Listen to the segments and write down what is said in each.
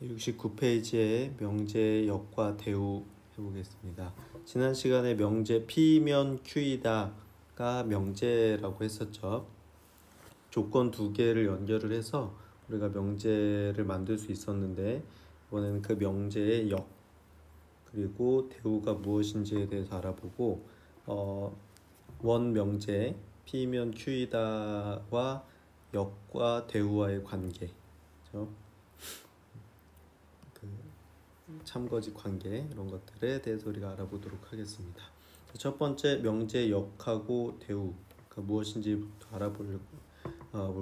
69페이지에 명제의 역과 대우 해보겠습니다. 지난 시간에 명제 P면 Q이다가 명제라고 했었죠. 조건 두 개를 연결을 해서 우리가 명제를 만들 수 있었는데, 이번에는 그 명제의 역 그리고 대우가 무엇인지에 대해서 알아보고, 원 명제 P면 Q이다와 역과 대우와의 관계, 그렇죠? 참거짓 관계, 이런 것들에 대해서 우리가 알아보도록 하겠습니다. 첫 번째 명제 역하고 대우가 무엇인지부터 알아볼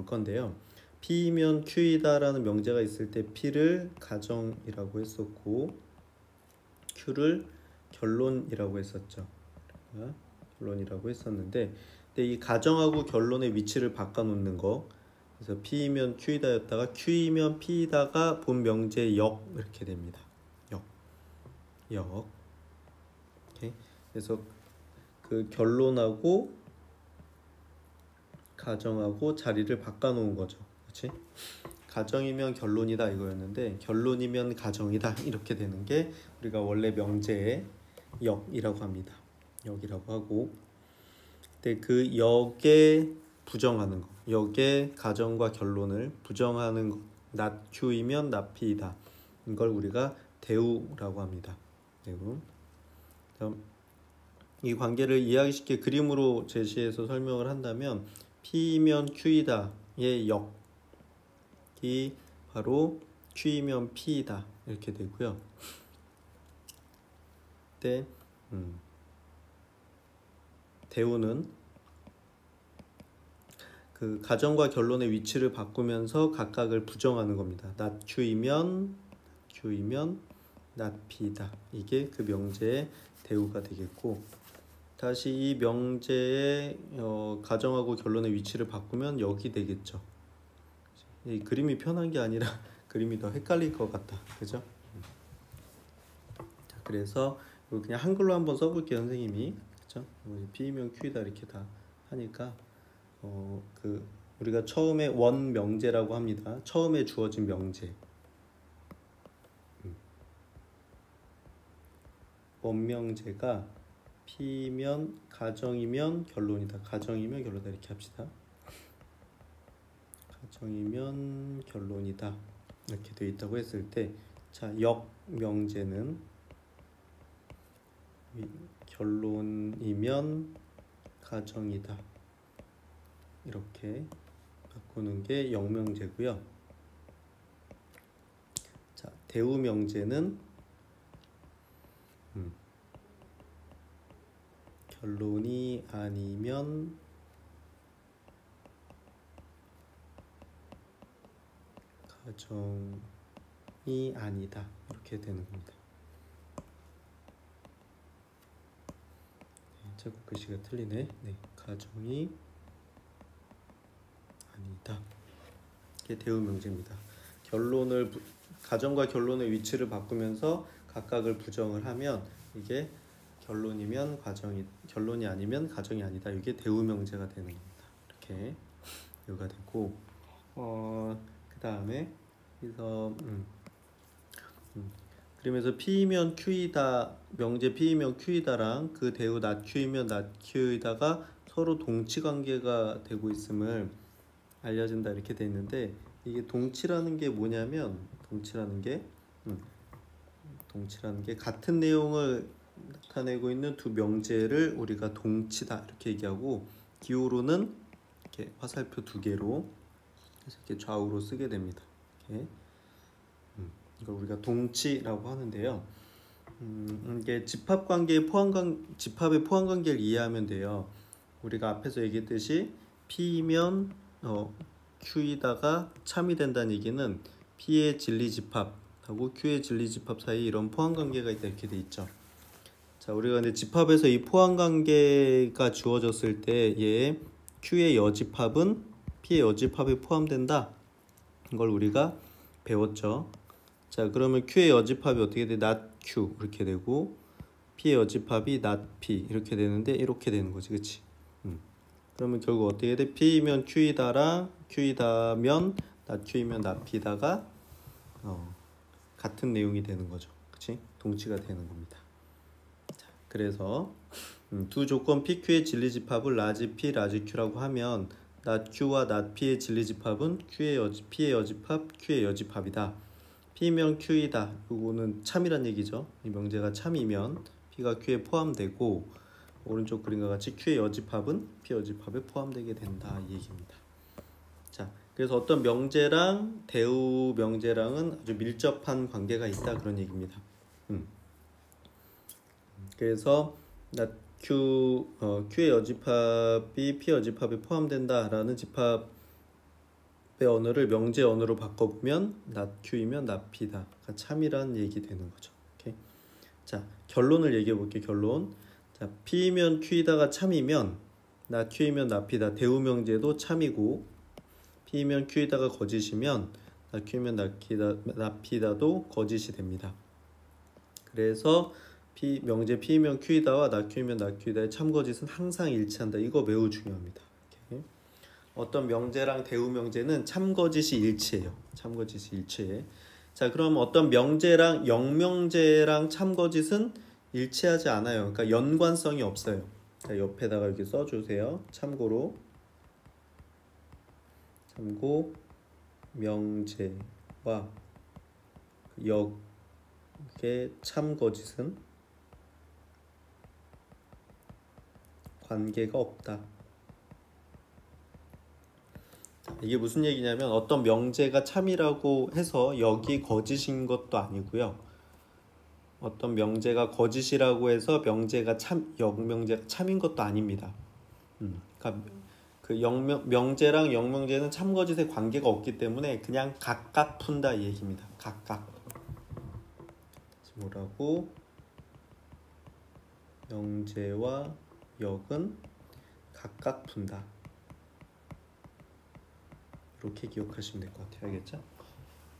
건데요. P면 Q이다라는 명제가 있을 때 P를 가정이라고 했었고 Q를 결론이라고 했었죠. 결론이라고 했었는데, 근데 이 가정하고 결론의 위치를 바꿔놓는 거, 그래서 P면 Q이다였다가 Q이면 P이다가 본 명제의 역 이렇게 됩니다. 역. 오케이. 그래서 그 결론하고 가정하고 자리를 바꿔놓은 거죠. 그렇지? 가정이면 결론이다 이거였는데 결론이면 가정이다 이렇게 되는 게 우리가 원래 명제의 역이라고 합니다. 역이라고 하고, 근데 그 역에 부정하는 거, 역의 가정과 결론을 부정하는 것, not Q이면 not P이다. 이걸 우리가 대우라고 합니다. 대우. 이 관계를 이해하기 그림으로 제시해서 설명을 한다면 P면 Q이다의 역이 바로 Q이면 P이다 이렇게 되고요. 그때 대우는 그 가정과 결론의 위치를 바꾸면서 각각을 부정하는 겁니다. not Q이면 not P다. 이게 그 명제의 대우가 되겠고, 다시 이 명제의 가정하고 결론의 위치를 바꾸면 역이 되겠죠. 이 그림이 편한 게 아니라 그림이 더 헷갈릴 것 같다. 그죠? 자, 그래서 그냥 한글로 한번 써볼게요, 선생님이. 그죠? P면 Q이다 이렇게 다 하니까 우리가 처음에 원 명제라고 합니다. 처음에 주어진 명제. 원명제가 P면 가정이면 결론이다. 가정이면 결론이다 이렇게 합시다. 가정이면 결론이다 이렇게 되어 있다고 했을 때, 자, 역명제는 결론이면 가정이다 이렇게 바꾸는 게 역명제고요. 자, 대우명제는 결론이 아니면 가정이 아니다 이렇게 되는 겁니다. 자꾸 글씨가 틀리네. 네, 가정이 아니다. 이게 대우 명제입니다. 가정과 결론의 위치를 바꾸면서 각각을 부정을 하면 이게 결론이면 결론이 아니면 가정이 아니다. 이게 대우 명제가 되는 겁니다. 이렇게 대우가 되고, 그 다음에 그래서 그러면서 P면 Q이다 명제 P면 Q이다랑 그 대우 not Q이면 not Q이다가 서로 동치 관계가 되고 있음을 알려진다 이렇게 돼 있는데, 이게 동치라는 게 뭐냐면 동치라는 게 같은 내용을 나타내고 있는 두 명제를 우리가 동치다 이렇게 얘기하고, 기호로는 이렇게 화살표 두 개로 이렇게 좌우로 쓰게 됩니다. 이렇게. 이걸 우리가 동치라고 하는데요. 이게 집합의 포함 관계를 이해하면 돼요. 우리가 앞에서 얘기했듯이 P면 Q이다가 참이 된다는 얘기는 P의 진리집합하고 Q의 진리집합 사이에 이런 포함 관계가 있다 이렇게 돼 있죠. 자, 우리가 근데 집합에서 이 포함 관계가 주어졌을 때 Q의 여집합은 P의 여집합에 포함된다. 이걸 우리가 배웠죠. 자, 그러면 Q의 여집합이 어떻게 돼? not Q 이렇게 되고, P의 여집합이 not P 이렇게 되는데 이렇게 되는 거지, 그렇지? 그러면 결국 어떻게 돼? P면 Q이다랑 Q이다면 not Q이면 not P다가 같은 내용이 되는 거죠. 그치? 동치가 되는 겁니다. 자, 그래서 두 조건 PQ의 진리집합을 라지 P, 라지 Q라고 하면 not Q와 not P의 진리집합은 P의 여집합, Q의 여집합이다. P면 Q이다. 이거는 참이란 얘기죠. 이 명제가 참이면 P가 Q에 포함되고 오른쪽 그림과 같이 Q의 여집합은 P 여집합에 포함되게 된다 이 얘기입니다. 자, 그래서 어떤 명제랑 대우 명제랑은 아주 밀접한 관계가 있다 그런 얘기입니다. 그래서 Q의 여집합이 P 여집합에 포함된다라는 집합의 언어를 명제 언어로 바꿔보면 not Q이면 not P다. 그러니까 참이란 얘기 되는 거죠. 오케이? 자, 결론을 얘기해 볼게요. 결론. 자, P면 Q이다가 참이면 not Q이면 not P다. 대우 명제도 참이고 P면 Q이다가 거짓이면 not Q이면 not P다도 거짓이 됩니다. 그래서 명제 P면 Q이다와 not Q이면 not Q이다의 참거짓은 항상 일치한다. 이거 매우 중요합니다. 이렇게. 어떤 명제랑 대우 명제는 참거짓이 일치해요. 참거짓이 일치해. 자, 그럼 어떤 명제랑 영명제랑 참거짓은 일치하지 않아요. 그러니까 연관성이 없어요. 자, 옆에다가 이렇게 써주세요. 참고 명제와 역의 참거짓은 관계가 없다. 이게 무슨 얘기냐면 어떤 명제가 참이라고 해서 역이 거짓인 것도 아니고요. 어떤 명제가 거짓이라고 해서 명제가 역명제가 참인 것도 아닙니다. 그러니까 그 명제랑 역명제는 참거짓에 관계가 없기 때문에 그냥 각각 푼다 이 얘기입니다. 각각. 뭐라고? 명제와 역은 각각 푼다. 이렇게 기억하시면 될 것 같아요. 알겠죠?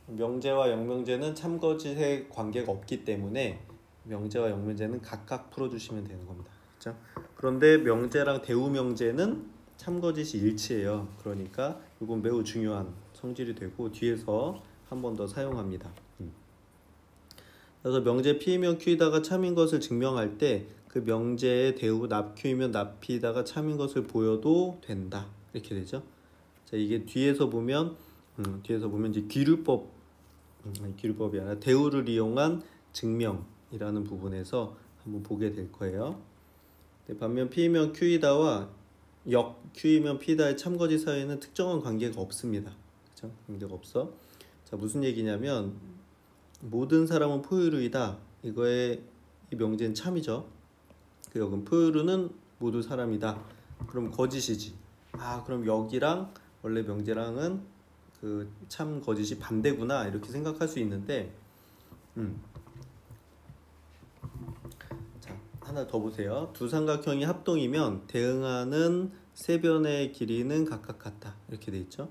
명제와 역명제는 참거짓에 관계가 없기 때문에 명제와 역명제는 각각 풀어주시면 되는 겁니다. 그렇죠? 그런데 명제랑 대우 명제는 참거짓이 일치해요. 그러니까 이건 매우 중요한 성질이 되고 뒤에서 한 번 더 사용합니다. 그래서 명제 P이면 Q이다가 참인 것을 증명할 때 그 명제의 대우 not Q이면 not P이다가 참인 것을 보여도 된다. 이렇게 되죠. 자, 이게 뒤에서 보면 이제 귀류법이 아니라 대우를 이용한 증명이라는 부분에서 한번 보게 될 거예요. 반면 P이면 Q이다와 역 Q이면 P이다의 참거짓 사이에는 특정한 관계가 없습니다. 그렇죠? 관계가 없어. 자, 무슨 얘기냐면 모든 사람은 포유류이다. 이거의 이 명제는 참이죠. 그 역은 포유류는 모두 사람이다. 그럼 거짓이지. 아, 그럼 역이랑 원래 명제랑은 그 참 거짓이 반대구나 이렇게 생각할 수 있는데 자, 하나 더 보세요. 두 삼각형이 합동이면 대응하는 세 변의 길이는 각각 같다 이렇게 돼 있죠.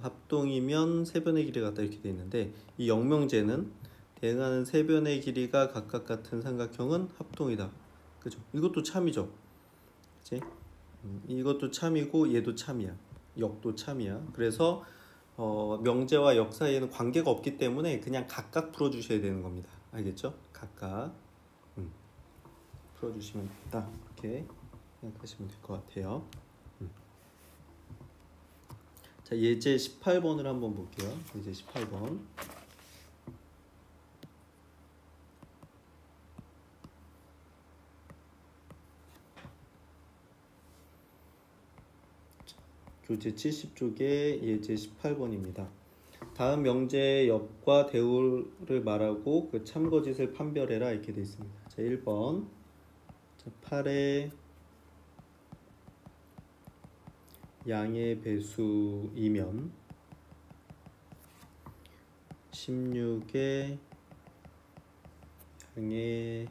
합동이면 세 변의 길이가 같다 이렇게 돼 있는데 이 역명제는 대응하는 세 변의 길이가 각각 같은 삼각형은 합동이다. 그죠? 이것도 참이죠. 그치? 이것도 참이고 얘도 참이야. 역도 참이야. 그래서 명제와 역 사이에는 관계가 없기 때문에 그냥 각각 풀어주셔야 되는 겁니다. 알겠죠? 각각 풀어주시면 된다. 이렇게 생각하시면 될 것 같아요. 자, 예제 18번을 한번 볼게요. 예제 18번. 교재 70쪽의 예제 18번입니다. 다음 명제의 역과 대우를 말하고 그 참거짓을 판별해라 이렇게 되어 있습니다. 자, 1번. 자, 8의 양의 배수이면 16의 양의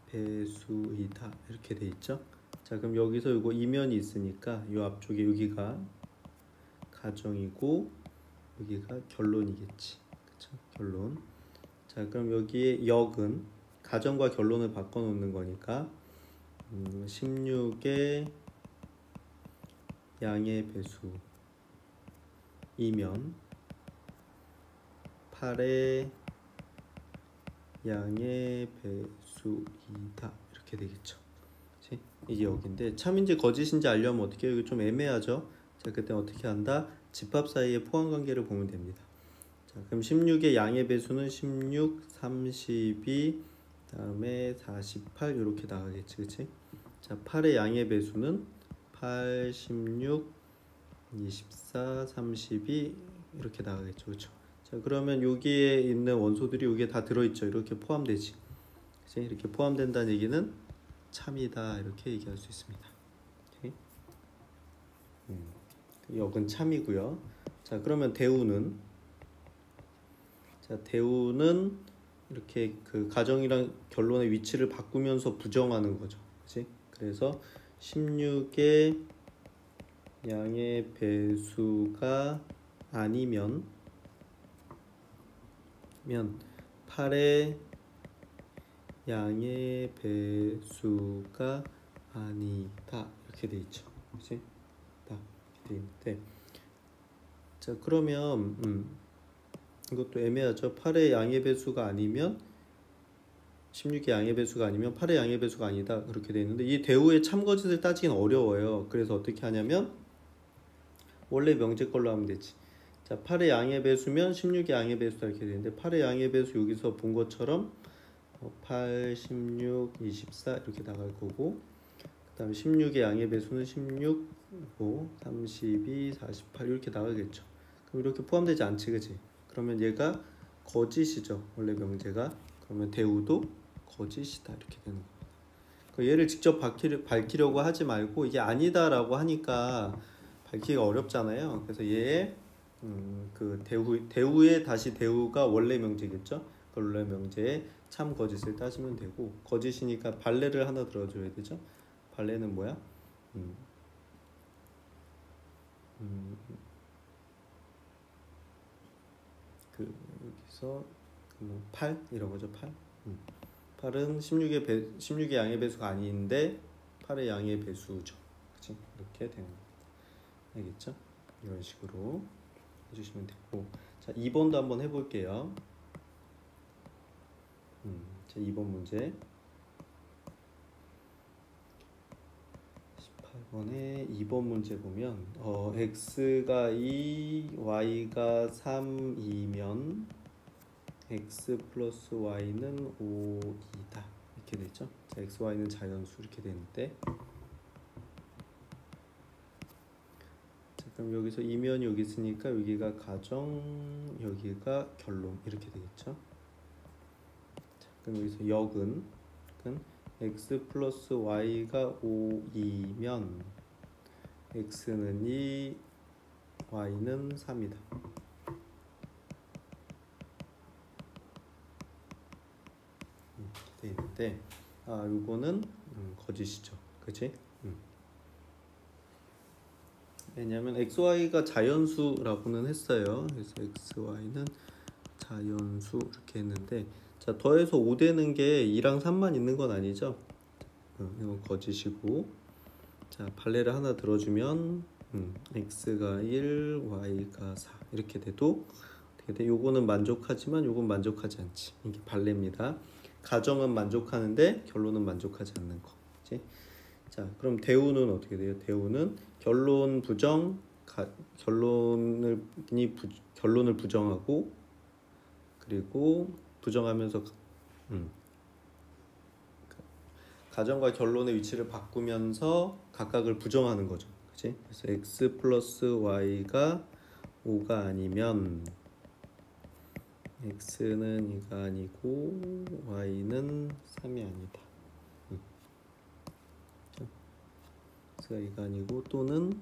배수이다 이렇게 돼 있죠. 자, 그럼 여기서 이거 이면이 있으니까 이 앞쪽에 여기가 가정이고 여기가 결론이겠지. 그쵸? 결론. 자, 그럼 여기에 역은 가정과 결론을 바꿔 놓는 거니까 16의 양의 배수이면 8의 양의 배수이다 이렇게 되겠죠. 그치? 이게 여기인데 참인지 거짓인지 알려면 어떻게 해요? 이거 좀 애매하죠. 자, 그때 어떻게 한다? 집합 사이의 포함 관계를 보면 됩니다. 자, 그럼 16의 양의 배수는 16, 32, 다음에 48 이렇게 나가겠지, 그치? 자, 8의 양의 배수는 8, 16, 24, 32 이렇게 나가겠죠, 그렇죠? 자, 그러면 여기에 있는 원소들이 여기에 다 들어있죠. 이렇게 포함되지, 그치? 이렇게 포함된다는 얘기는 참이다 이렇게 얘기할 수 있습니다. 오케이? 역은 참이고요. 자, 그러면 대우는 이렇게 그 가정이랑 결론의 위치를 바꾸면서 부정하는 거죠. 그치? 그래서 16의 양의 배수가 아니면 8의 양의 배수가 아니다 이렇게 돼 있죠. 그치? 다 이렇게 돼 있는데, 자, 그러면 이것도 애매하죠. 8의 양의 배수가 아니면 16의 양의 배수가 아니면 8의 양의 배수가 아니다 그렇게 돼 있는데, 이 대우의 참거짓을 따지긴 어려워요. 그래서 어떻게 하냐면 원래 명제 걸로 하면 되지. 자, 8의 양의 배수면 16의 양의 배수다 이렇게 되는데, 8의 양의 배수 여기서 본 것처럼 8, 16, 24 이렇게 나갈 거고, 그 다음에 16의 양의 배수는 16, 5, 32, 48 이렇게 나가겠죠. 그럼 이렇게 포함되지 않지, 그치? 그러면 얘가 거짓이죠, 원래 명제가. 그러면 대우도 거짓이다 이렇게 되는 겁니다. 얘를 직접 밝히려고 하지 말고 이게 아니다라고 하니까 밝히기가 어렵잖아요. 그래서 얘의 그 대우의 다시 대우가 원래 명제겠죠. 그 원래 명제에 참 거짓을 따지면 되고, 거짓이니까 발레를 하나 들어줘야 되죠. 발레는 뭐야? 그 여기서 8 이런 거죠. 8. 8은 16의 양의 배수가 아닌데 8의 양의 배수죠. 그치? 이렇게 되는 겁니다. 알겠죠? 이런 식으로 해주시면 되고, 자, 2번도 한번 해볼게요. 자, 2번 문제 18번에 2번 문제 보면 x가 2, y가 3이면 x 플러스 y는 5이다 이렇게 되죠. 자, x, y는 자연수 이렇게 되는데, 자, 그럼 여기서 이면이 여기 있으니까 여기가 가정, 여기가 결론 이렇게 되겠죠. 자, 그럼 여기서 역은 x 플러스 y가 5이면 x는 2, y는 3이다. 돼 있는데, 요거는 거짓이죠. 그치? 왜냐하면 xy가 자연수라고는 했어요. 그래서 xy는 자연수 이렇게 했는데, 자, 더해서 5 되는 게 2랑 3만 있는 건 아니죠. 이건 거짓이고, 자, 발레를 하나 들어주면 x가 1, y가 4 이렇게 돼도 어떻게 돼? 요거는 만족하지만 요건 만족하지 않지. 이게 발레입니다. 가정은 만족하는데 결론은 만족하지 않는 거. 그치? 자, 그럼 대우는 어떻게 돼요? 대우는 결론 부정, 결론을 부정하고, 그리고 부정하면서 가정과 결론의 위치를 바꾸면서 각각을 부정하는 거죠. 그치? 그래서 x 플러스 y가 5가 아니면 x는 2가 아니고 y는 3이 아니다. x가 2가 아니고 또는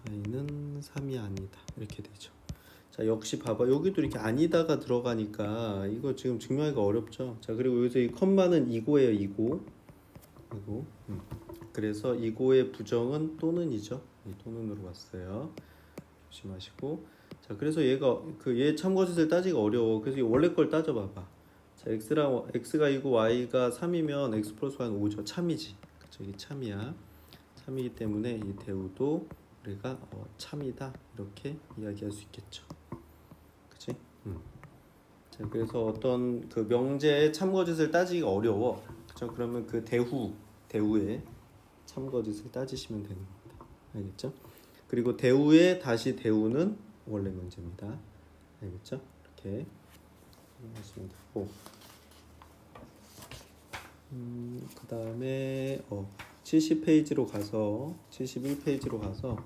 y는 3이 아니다 이렇게 되죠. 자, 역시 봐봐, 여기도 이렇게 아니다가 들어가니까 이거 지금 증명하기가 어렵죠. 자, 그리고 여기서 이 컴마는 이고예요. 이고. 그래서 이고의 부정은 또는이죠. 또는으로 왔어요. 조심하시고. 자, 그래서 얘가 얘 참거짓을 따지기가 어려워. 그래서 이 원래 걸 따져봐봐. 자, x가 이고 y가 3이면 x 플러스 y는 5죠. 참이지. 그쵸? 이게 참이야. 참이기 때문에 이 대우도 우리가 참이다 이렇게 이야기할 수 있겠죠. 그치? 자, 자, 그래서 어떤 그 명제의 참거짓을 따지기가 어려워. 그렇죠? 그러면 그 대우의 참거짓을 따지시면 되는 겁니다. 알겠죠? 그리고 대우의 다시 대우는 원래 명제입니다. 알겠죠? 이렇게 하시면 되고, 그 다음에 70페이지로 가서 71페이지로 가서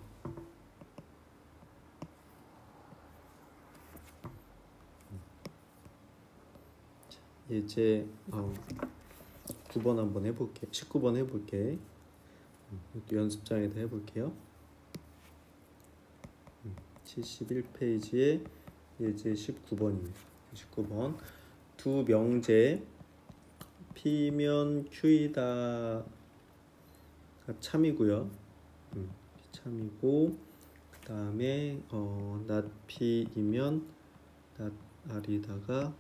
예제 9번 한번 해볼게. 19번 해볼게. 이것도 연습장에다 해볼게요. 71페이지에 예제 19번입니다. 19번 두 명제 P면 Q이다가 참이고요. 참이고 그 다음에 not P이면 not R이다가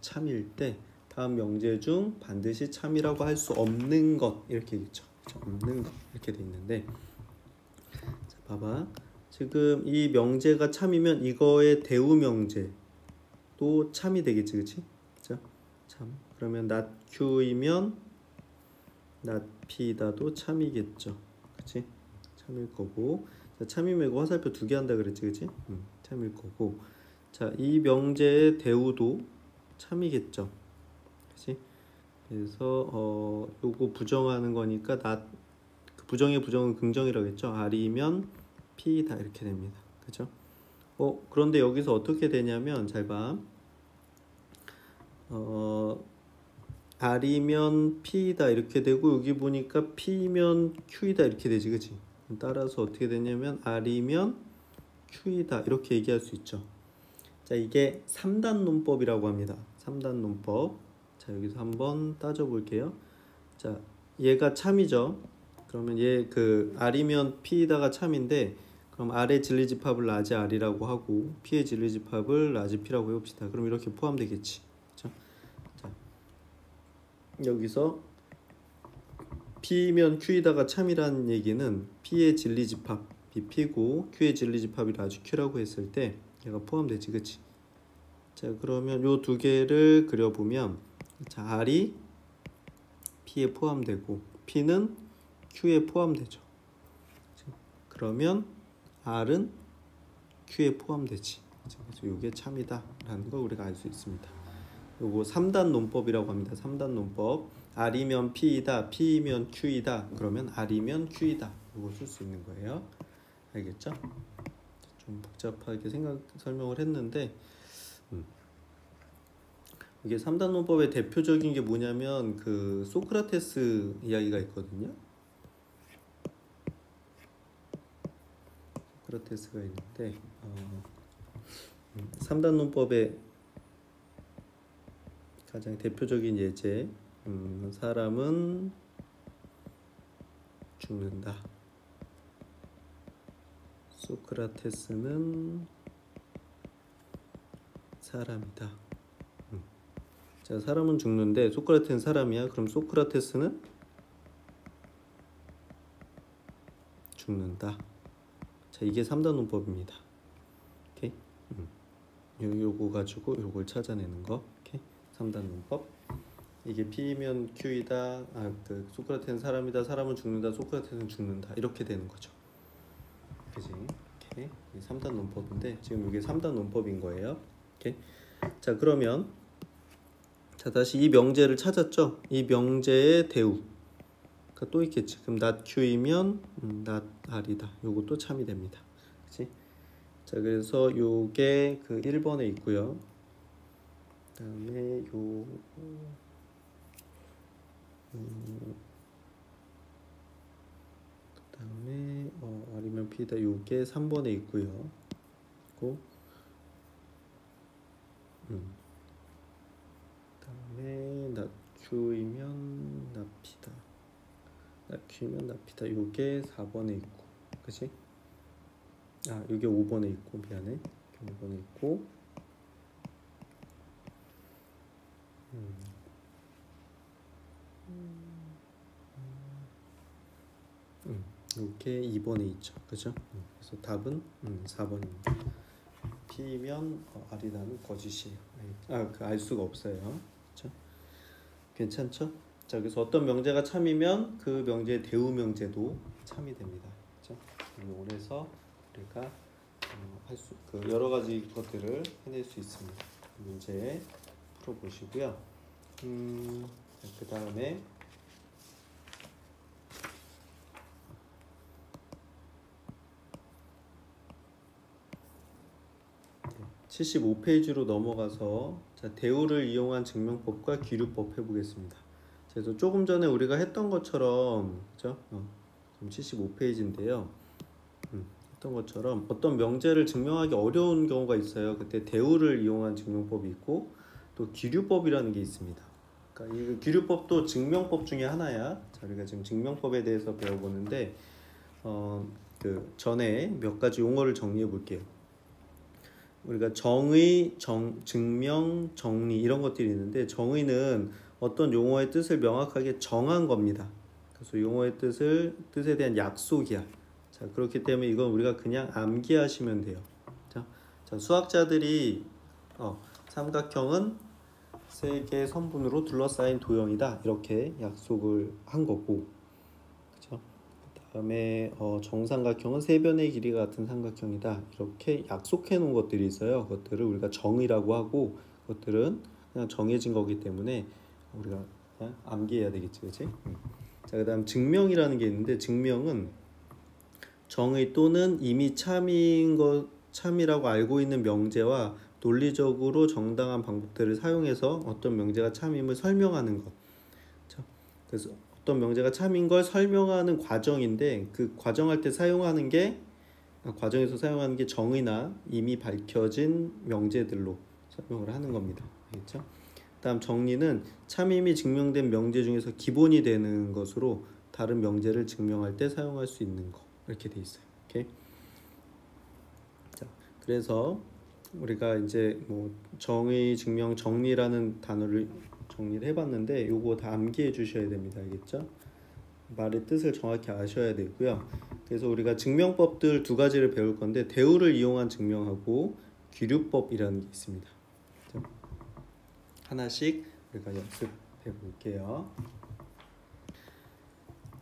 참일 때 다음 명제 중 반드시 참이라고 할 수 없는 것 이렇게 있죠. 없는 것 이렇게 돼 있는데, 자, 봐봐. 지금 이 명제가 참이면 이거의 대우 명제도 참이 되겠지, 그렇지? 그죠? 참. 그러면 not Q이면 not P다도 참이겠죠, 그렇지? 참일 거고. 자, 참이 말고 화살표 2개 한다 그랬지, 그렇지? 참일 거고. 자, 이 명제의 대우도 참이겠죠, 그렇지? 그래서 요거 부정하는 거니까 그 부정의 부정은 긍정이라고 했죠. R이면 P다 이렇게 됩니다. 그죠? 그런데 여기서 어떻게 되냐면 잘 봐. R이면 P다 이렇게 되고 여기 보니까 P면 Q이다 이렇게 되지, 그치? 따라서 어떻게 되냐면 R이면 Q이다 이렇게 얘기할 수 있죠. 자, 이게 3단 논법이라고 합니다. 3단 논법. 자, 여기서 한번 따져볼게요. 자, 얘가 참이죠. 그러면 얘 그 R이면 P다가 참인데, 그럼 R의 진리집합을 라지 R이라고 하고 P의 진리집합을 라지 P라고 해봅시다. 그럼 이렇게 포함되겠지. 그렇죠? 자, 여기서 P면 Q이다가 참이라는 얘기는 P의 진리집합이 P고 Q의 진리집합이 라지 Q라고 했을 때 얘가 포함되지, 그치? 자, 그러면 요 두 개를 그려보면, 자, R이 P에 포함되고 P는 Q에 포함되죠. 그러면 R은 Q에 포함되지. 그래서 이게 참이다라는 걸 우리가 알 수 있습니다. 요거 3단 논법이라고 합니다. 3단 논법. R이면 P이다, P이면 Q이다. 그러면 R이면 Q이다. 이거 쓸 수 있는 거예요. 알겠죠? 좀 복잡하게 설명을 했는데, 이게 3단 논법의 대표적인 게 뭐냐면 그 소크라테스 이야기가 있거든요. 소크라테스가 있는데 3단 논법의 가장 대표적인 예제, 사람은 죽는다. 소크라테스는 사람이다. 자, 사람은 죽는데 소크라테스는 사람이야. 그럼 소크라테스는 죽는다. 자, 이게 3단 논법입니다. 오케이? 요거 가지고 요걸 찾아내는 거. 오케이? 3단 논법. 이게 P면 Q이다. 그 소크라테스는 사람이다. 사람은 죽는다. 소크라테스는 죽는다. 이렇게 되는 거죠. 그지? 오케이. 3단 논법인데 지금 이게 3단 논법인 거예요. 오케이. 자, 그러면 자, 다시 이 명제를 찾았죠? 이 명제의 대우가 또 있겠지. 그럼 not Q이면 not R이다. 요것도 참이 됩니다. 그치? 자, 그래서 요게 그 1번에 있고요. 그 다음에 그 다음에 R이면 P다. 요게 3번에 있고요. 그리고 그다음에 not Q이면 not P다. not Q면 not P다. 요게 4번에 있고, 그치? 요게 5번에 있고, 미안해. 5번에 있고, 요게 2번에 있죠, 그죠? 그래서 답은 4번입니다. P면 R이라는 거짓이에요. 알 수가 없어요. 그렇죠? 괜찮죠? 자, 그래서 어떤 명제가 참이면 그 명제의 대우 명제도 참이 됩니다. 그렇죠? 이용을 해서 우리가 그 여러 가지 것들을 해낼 수 있습니다. 문제 풀어보시고요. 그 다음에 75페이지로 넘어가서 자, 대우를 이용한 증명법과 기류법 해보겠습니다. 그래서 조금 전에 우리가 했던 것처럼 그죠? 지금 75페이지인데요. 했던 것처럼 어떤 명제를 증명하기 어려운 경우가 있어요. 그때 대우를 이용한 증명법이 있고 또 기류법이라는 게 있습니다. 그러니까 이 기류법도 증명법 중에 하나야. 자, 우리가 지금 증명법에 대해서 배워보는데 그 전에 몇 가지 용어를 정리해 볼게요. 우리가 정의, 증명, 정리 이런 것들이 있는데 정의는 어떤 용어의 뜻을 명확하게 정한 겁니다. 그래서 용어의 뜻에 대한 약속이야. 자, 그렇기 때문에 이건 우리가 그냥 암기하시면 돼요. 자, 수학자들이 삼각형은 세 개의 선분으로 둘러싸인 도형이다. 이렇게 약속을 한 거고, 그렇죠? 그다음에 정삼각형은 세 변의 길이가 같은 삼각형이다. 이렇게 약속해 놓은 것들이 있어요. 그것들을 우리가 정의라고 하고, 그것들은 그냥 정해진 거기 때문에 우리가 그냥 암기해야 되겠지, 그렇지? 자, 그다음 증명이라는 게 있는데 증명은 정의 또는 이미 참이라고 알고 있는 명제와 논리적으로 정당한 방법들을 사용해서 어떤 명제가 참임을 설명하는 것. 그래서 어떤 명제가 참인 걸 설명하는 과정인데 그 과정할 때 과정에서 사용하는 게 정의나 이미 밝혀진 명제들로 설명을 하는 겁니다. 알겠죠? 다음 정리는 참임이 증명된 명제 중에서 기본이 되는 것으로 다른 명제를 증명할 때 사용할 수 있는 거. 이렇게 돼 있어요. 오케이? 자, 그래서 우리가 이제 정의, 증명, 정리라는 단어를 정리를 해봤는데 요거 다 암기해 주셔야 됩니다. 알겠죠? 말의 뜻을 정확히 아셔야 되고요. 그래서 우리가 증명법들 두 가지를 배울 건데 대우를 이용한 증명하고 기류법이라는 게 있습니다. 하나씩 우리가 연습해 볼게요.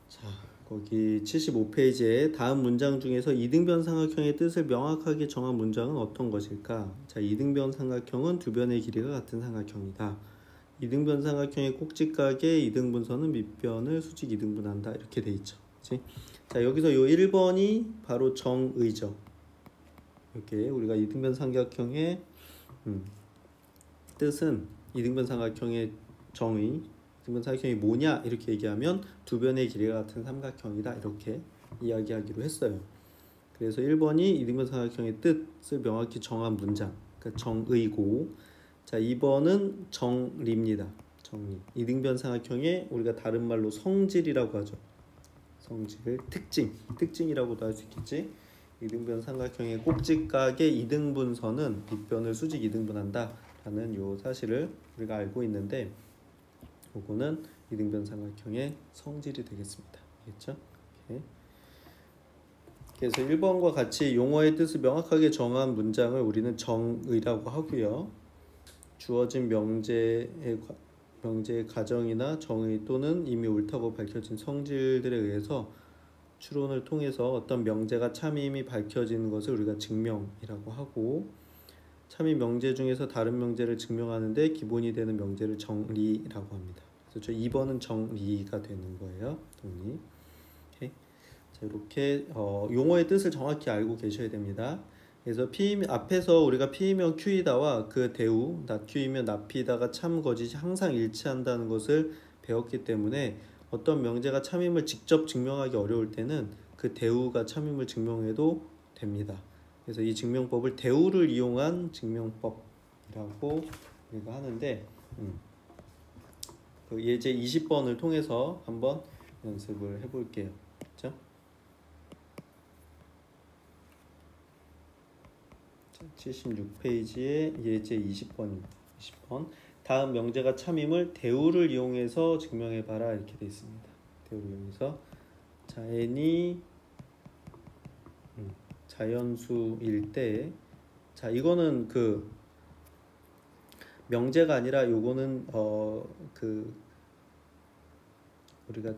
자, 거기 75페이지에 다음 문장 중에서 이등변 삼각형의 뜻을 명확하게 정한 문장은 어떤 것일까? 자, 이등변 삼각형은 두 변의 길이가 같은 삼각형이다. 이등변 삼각형의 꼭지각의 이등분선은 밑변을 수직 이등분한다. 이렇게 돼 있죠. 그치? 자, 여기서 요 1번이 바로 정의죠. 이렇게 우리가 이등변 삼각형의 뜻은 이등변 삼각형의 정의, 이등변 삼각형이 뭐냐 이렇게 얘기하면 두 변의 길이가 같은 삼각형이다 이렇게 이야기하기로 했어요. 그래서 1번이 이등변 삼각형의 뜻을 명확히 정한 문장, 그러니까 정의고, 자 2번은 정리입니다. 정리. 이등변 삼각형의 우리가 다른 말로 성질이라고 하죠. 성질, 특징이라고도 할 수 있겠지. 이등변 삼각형의 꼭지각의 이등분선은 밑변을 수직 이등분한다 라는 요 사실을 우리가 알고 있는데 요거는 이등변 삼각형의 성질이 되겠습니다. 알겠죠? 오케이. 그래서 1번과 같이 용어의 뜻을 명확하게 정한 문장을 우리는 정의라고 하고요. 주어진 명제의 가정이나 정의 또는 이미 옳다고 밝혀진 성질들에 의해서 추론을 통해서 어떤 명제가 참임이 밝혀지는 것을 우리가 증명이라고 하고, 참임 명제 중에서 다른 명제를 증명하는데 기본이 되는 명제를 정리라고 합니다. 그래서 2번은 정리가 되는 거예요. 정리. 오케이. 자, 이렇게 용어의 뜻을 정확히 알고 계셔야 됩니다. 그래서 앞에서 우리가 P이면 Q이다와 그 대우, 낫Q이면 낫P이다가 참 거짓이 항상 일치한다는 것을 배웠기 때문에 어떤 명제가 참임을 직접 증명하기 어려울 때는 그 대우가 참임을 증명해도 됩니다. 그래서 이 증명법을 대우를 이용한 증명법이라고 우리가 하는데 그 예제 20번을 통해서 한번 연습을 해볼게요. 그렇죠? 76페이지에 예제 20번입니다. 20번. 다음 명제가 참임을 대우를 이용해서 증명해봐라 이렇게 되어 있습니다. 대우를 이용해서 자, n이 자연수일 때 자, 이거는 그 명제가 아니라 요거는 그 우리가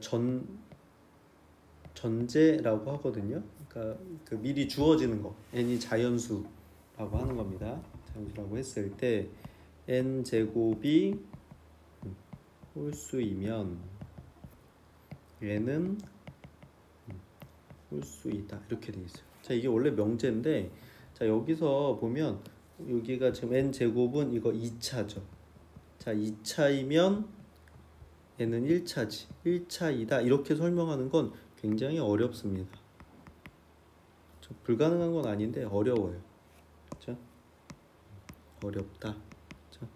전제라고 하거든요. 그러니까 그 미리 주어지는 거 n이 자연수라고 하는 겁니다. 자연수라고 했을 때 n 제곱이 홀수이면 얘는 홀수이다 이렇게 돼 있어요. 자, 이게 원래 명제인데 자, 여기서 보면 여기가 지금 n 제곱은 이거 2차죠. 자, 2차이면 얘는 1차지. 1차이다 이렇게 설명하는 건 굉장히 어렵습니다. 불가능한 건 아닌데 어려워요. 그렇죠? 어렵다. 그렇죠?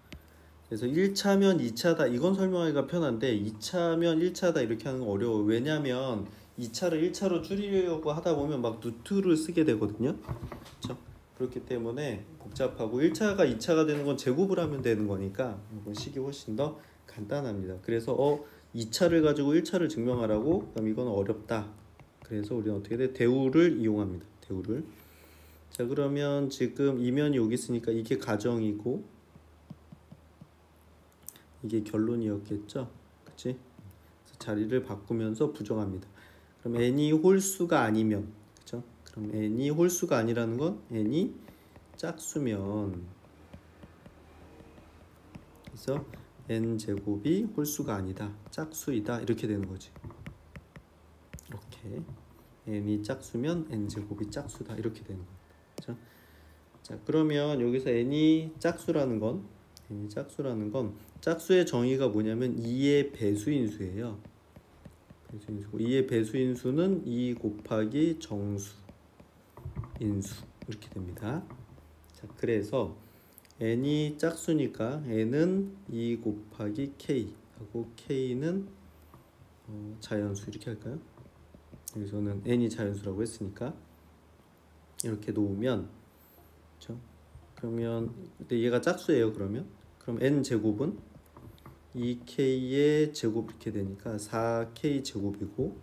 그래서 1차면 2차다 이건 설명하기가 편한데 2차면 1차다 이렇게 하는 건 어려워요. 왜냐면 2차를 1차로 줄이려고 하다 보면 막 루트를 쓰게 되거든요. 그렇죠? 그렇기 때문에 복잡하고 1차가 2차가 되는 건 제곱을 하면 되는 거니까 이건 식이 훨씬 더 간단합니다. 그래서 2차를 가지고 1차를 증명하라고? 그럼 이건 어렵다. 그래서 우리는 어떻게 돼? 대우를 이용합니다. 대우를. 자, 그러면 지금 이면이 여기 있으니까 이게 가정이고 이게 결론이었겠죠? 그치? 그래서 자리를 바꾸면서 부정합니다. 그럼 n이 홀수가 아니면 그쵸? 그럼 n이 홀수가 아니라는 건 n이 짝수면 그래서 n제곱이 홀수가 아니다. 짝수이다. 이렇게 되는 거지. 이렇게 n이 짝수면 n제곱이 짝수다. 이렇게 되는 겁니다. 그렇죠? 자, 그러면 여기서 n이 짝수라는 건 짝수의 정의가 뭐냐면 2의 배수인 수예요. 배수인수고 2의 배수인 수는 2 곱하기 정수 인수 이렇게 됩니다. 자, 그래서 n이 짝수니까 n은 2 곱하기 k 하고 k는 자연수 이렇게 할까요? 여기서는 n이 자연수라고 했으니까 이렇게 놓으면 그렇죠? 그러면 근데 얘가 짝수예요. 그럼 n 제곱은 2k의 제곱 이렇게 되니까 4k 제곱이고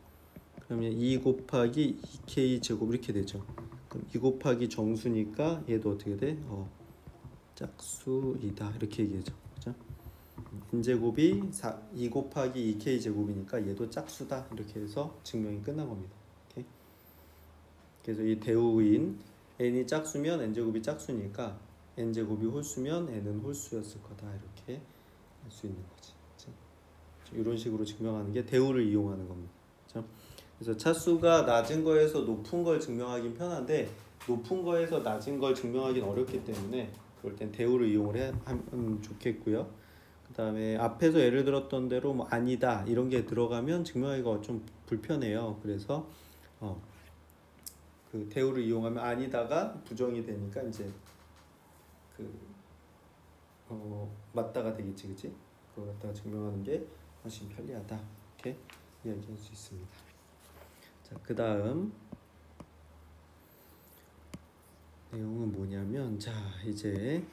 그러면 2 곱하기 2k 제곱 이렇게 되죠. 그럼 2 곱하기 정수니까 얘도 어떻게 돼? 짝수이다 이렇게 얘기하죠. 그죠? n제곱이 2 곱하기 2k 제곱이니까 얘도 짝수다 이렇게 해서 증명이 끝난 겁니다. 오케이? 그래서 이 대우인 n이 짝수면 n제곱이 짝수니까 n제곱이 홀수면 n은 홀수였을 거다 이렇게 할 수 있는 거지. 그렇죠? 이런 식으로 증명하는 게 대우를 이용하는 겁니다. 그렇죠? 그래서 차수가 낮은 거에서 높은 걸 증명하긴 편한데 높은 거에서 낮은 걸 증명하기는 어렵기 때문에 그럴 땐 대우를 이용을 하면 좋겠고요. 그 다음에 앞에서 예를 들었던 대로 뭐 아니다 이런 게 들어가면 증명하기가 좀 불편해요. 그래서 그 대우를 이용하면 아니다가 부정이 되니까 이제 맞다가 되겠지, 그치? 그걸 갖다가 증명하는 게 훨씬 편리하다. 이렇게 이야기할 수 있습니다. 자, 그 다음 내용은 뭐냐면 자 이제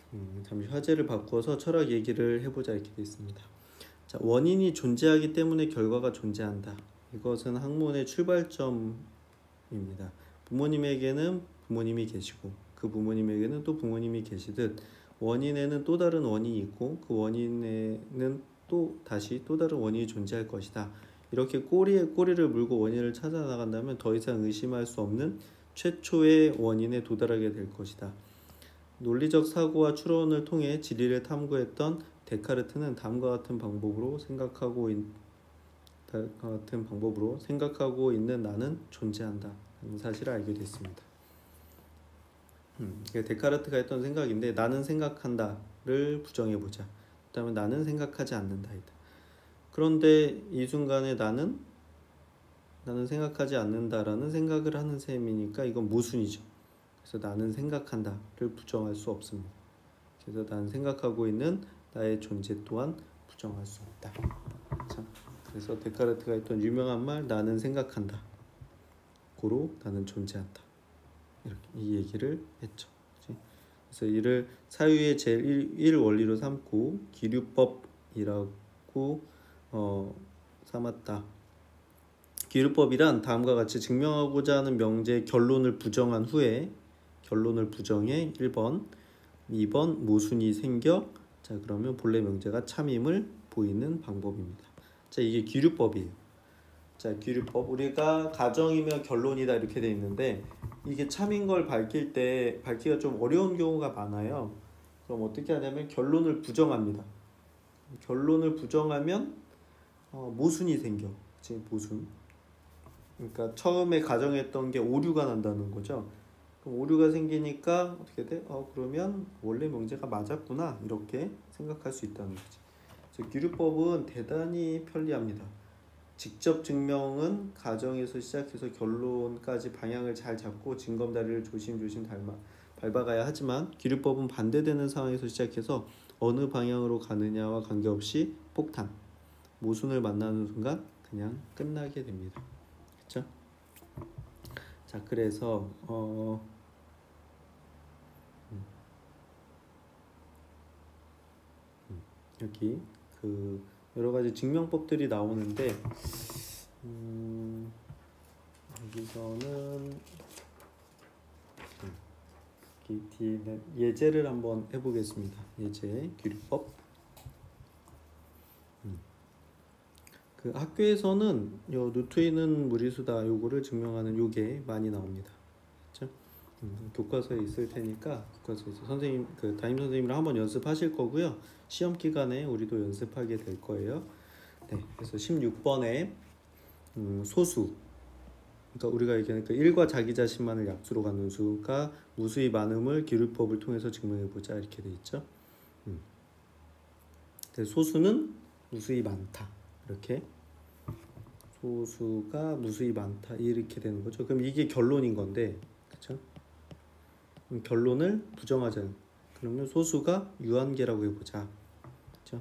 잠시 화제를 바꾸어서 철학 얘기를 해보자 이렇게 되어 있습니다. 자, 원인이 존재하기 때문에 결과가 존재한다. 이것은 학문의 출발점입니다. 부모님에게는 부모님이 계시고 그 부모님에게는 또 부모님이 계시듯 원인에는 또 다른 원인이 있고 그 원인에는 또 다시 또 다른 원인이 존재할 것이다. 이렇게 꼬리에 꼬리를 물고 원인을 찾아 나간다면 더 이상 의심할 수 없는 최초의 원인에 도달하게 될 것이다. 논리적 사고와 추론을 통해 진리를 탐구했던 데카르트는 다음과 같은 방법으로 생각하고 있는 나는 존재한다 하는 사실을 알게 됐습니다. 데카르트가 했던 생각인데 나는 생각한다를 부정해보자. 그 다음에 나는 생각하지 않는다이다. 그런데 이 순간에 나는 생각하지 않는다라는 생각을 하는 셈이니까 이건 모순이죠. 그래서 나는 생각한다를 부정할 수 없습니다. 그래서 나는 생각하고 있는 나의 존재 또한 부정할 수 없다. 자, 그래서 데카르트가 했던 유명한 말 나는 생각한다. 고로 나는 존재한다. 이렇게 이 얘기를 했죠. 그치? 그래서 이를 사유의 제1 원리로 삼고 기류법이라고 삼았다. 기류법이란 다음과 같이 증명하고자 하는 명제의 결론을 부정한 후에 결론을 부정해 1번 2번 모순이 생겨. 자, 그러면 본래 명제가 참임을 보이는 방법입니다. 자, 이게 귀류법이에요. 자, 귀류법. 우리가 가정이며 결론이다 이렇게 돼 있는데 이게 참인 걸 밝기가 좀 어려운 경우가 많아요. 그럼 어떻게 하냐면 결론을 부정합니다. 결론을 부정하면 모순이 생겨. 그치? 모순. 그러니까 처음에 가정했던 게 오류가 난다는 거죠. 그럼 오류가 생기니까 어떻게 돼? 그러면 원래 명제가 맞았구나 이렇게 생각할 수 있다는 거지. 그래서 규류법은 대단히 편리합니다. 직접 증명은 가정에서 시작해서 결론까지 방향을 잘 잡고 징검다리를 조심조심 밟아가야 하지만 규류법은 반대되는 상황에서 시작해서 어느 방향으로 가느냐와 관계없이 폭탄, 모순을 만나는 순간 그냥 끝나게 됩니다. 그렇죠? 자, 그래서 여기 그 여러 가지 증명법들이 나오는데 여기서는 여기 뒤에 예제를 한번 해보겠습니다. 예제 규류법. 그 학교에서는 요 누트이는 무리수다 요거를 증명하는 요게 많이 나옵니다. 그렇죠? 교과서에 있을 테니까 교과서에서 선생님 그 담임 선생님이랑 한번 연습하실 거고요. 시험 기간에 우리도 연습하게 될 거예요. 네, 그래서 16번에 소수. 그러니까 우리가 얘기하는 그 1과 자기 자신만을 약수로 갖는 수가 무수히 많음을 기류법을 통해서 증명해 보자 이렇게 돼 있죠. 소수는 무수히 많다. 이렇게 소수가 무수히 많다 이렇게 되는 거죠. 그럼 이게 결론인 건데, 그렇죠? 결론을 부정하자. 그러면 소수가 유한계라고 해보자. 그렇죠?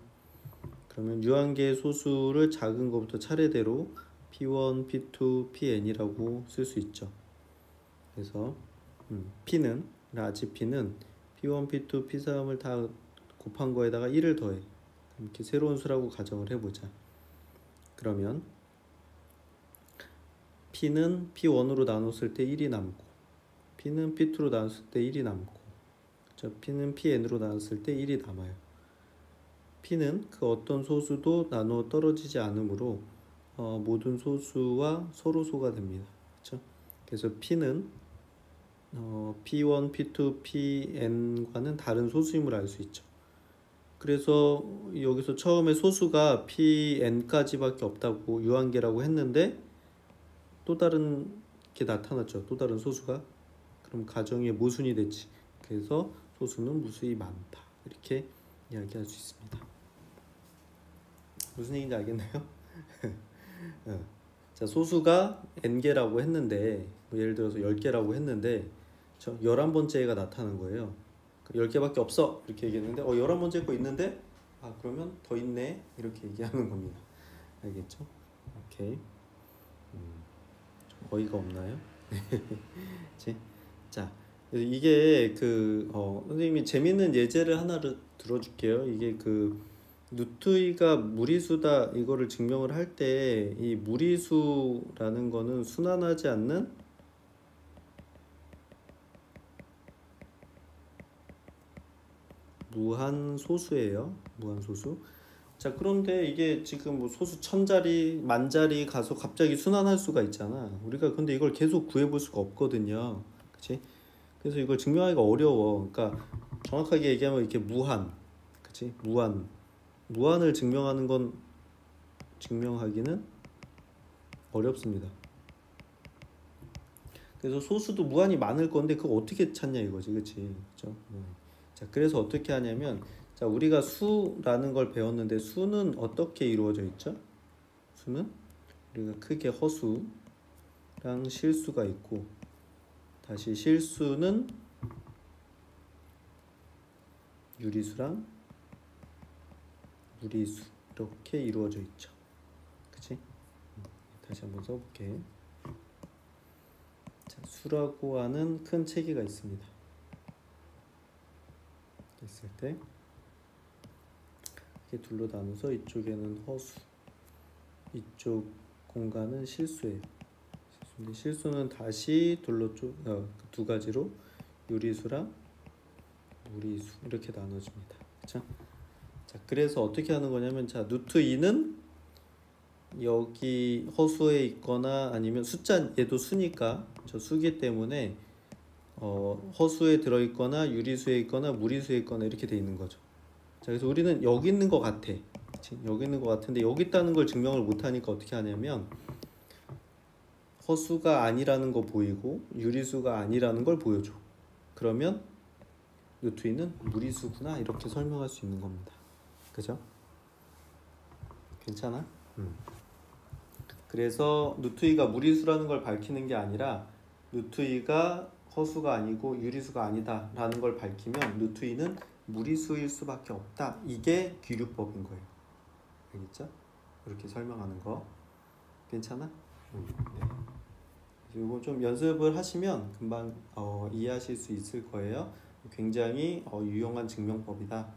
그러면 유한계의 소수를 작은 것부터 차례대로 P1, P2, Pn이라고 쓸 수 있죠. 그래서 P는 라지 P는 P1, P2, P3을 다 곱한 거에다가 1을 더해. 이렇게 새로운 수라고 가정을 해보자. 그러면 P는 P1으로 나눴을 때 1이 남고 P는 P2로 나눴을 때 1이 남고 P는 Pn으로 나눴을 때 1이 남아요. P는 그 어떤 소수도 나누어 떨어지지 않으므로 모든 소수와 서로소가 됩니다. 그렇죠? 그래서 P는 P1, P2, Pn과는 다른 소수임을 알 수 있죠. 그래서 여기서 처음에 소수가 Pn까지밖에 없다고 유한계라고 했는데 또 다른 게 나타났죠. 또 다른 소수가. 그럼 가정의 모순이 됐지. 그래서 소수는 무수히 많다. 이렇게 이야기할 수 있습니다. 무슨 얘기인지 알겠나요? 자, 소수가 n개라고 했는데 예를 들어서 10개라고 했는데 11번째가 나타난 거예요. 10개밖에 없어 이렇게 얘기했는데 11번째 거 있는데 그러면 더 있네 이렇게 얘기하는 겁니다. 알겠죠? 오케이. 좀 어이가 없나요? 자, 이게 선생님이 재밌는 예제를 하나를 들어줄게요. 이게 누트이가 무리수다 이거를 증명을 할 때 이 무리수라는 거는 순환하지 않는 무한소수예요. 무한소수. 자, 그런데 이게 지금 뭐 소수 1000자리, 10,000자리 가서 갑자기 순환할 수가 있잖아. 우리가 근데 이걸 계속 구해볼 수가 없거든요. 그치? 그래서 이걸 증명하기가 어려워. 그러니까 정확하게 얘기하면 이렇게 무한, 그치? 무한을 증명하기는 어렵습니다. 그래서 소수도 무한히 많을 건데 그거 어떻게 찾냐 이거지, 그치? 그죠? 자, 그래서 어떻게 하냐면, 자, 우리가 수라는 걸 배웠는데 수는 어떻게 이루어져 있죠? 수는 우리가 크게 허수랑 실수가 있고, 다시 실수는 유리수랑 무리수 이렇게 이루어져 있죠. 그치? 다시 한번 써볼게. 자, 수라고 하는 큰 체계가 있습니다. 있을 때 이렇게 둘로 나눠서 이쪽에는 허수, 이쪽 공간은 실수예요. 근데 실수는 다시 두 가지로 유리수랑 무리수 이렇게 나눠줍니다. 그렇죠? 자, 그래서 어떻게 하는 거냐면 자, 루트 2는 여기 허수에 있거나 아니면 숫자 얘도 수니까 저 수기 때문에 허수에 들어있거나 유리수에 있거나 무리수에 있거나 이렇게 돼 있는 거죠. 자, 그래서 우리는 여기 있는 것 같아. 그치? 여기 있는 것 같은데 여기 있다는 걸 증명을 못하니까 어떻게 하냐면 허수가 아니라는 거 보이고 유리수가 아니라는 걸 보여줘. 그러면 루트 2는 무리수구나 이렇게 설명할 수 있는 겁니다. 그죠? 괜찮아? 그래서 루트 2가 무리수라는 걸 밝히는 게 아니라 루트 2가 허수가 아니고 유리수가 아니다 라는 걸 밝히면 루트 2는 무리수일 수밖에 없다. 이게 귀류법인 거예요. 알겠죠? 이렇게 설명하는 거 괜찮아? 네. 이거 좀 연습을 하시면 금방 이해하실 수 있을 거예요. 굉장히 유용한 증명법이다.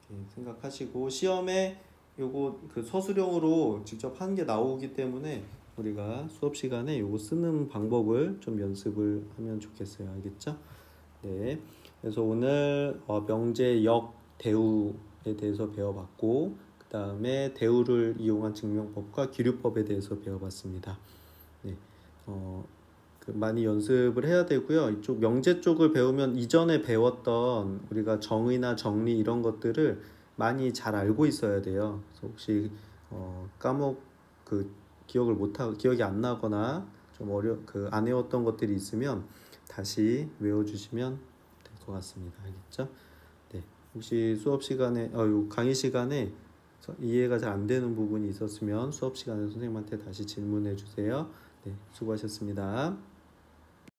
이렇게 생각하시고 시험에 요거 그 서술형으로 직접 한 게 나오기 때문에 우리가 수업 시간에 요거 쓰는 방법을 좀 연습을 하면 좋겠어요. 알겠죠? 네. 그래서 오늘 명제역 대우에 대해서 배워봤고 그 다음에 대우를 이용한 증명법과 기류법에 대해서 배워봤습니다. 네. 많이 연습을 해야 되고요. 이쪽 명제 쪽을 배우면 이전에 배웠던 우리가 정의나 정리 이런 것들을 많이 잘 알고 있어야 돼요. 그래서 혹시 기억이 안 나거나 좀 안 외웠던 것들이 있으면 다시 외워주시면 될 것 같습니다. 알겠죠? 네. 혹시 수업 시간에 강의 시간에 이해가 잘 안 되는 부분이 있었으면 수업 시간에 선생님한테 다시 질문해 주세요. 네, 수고하셨습니다.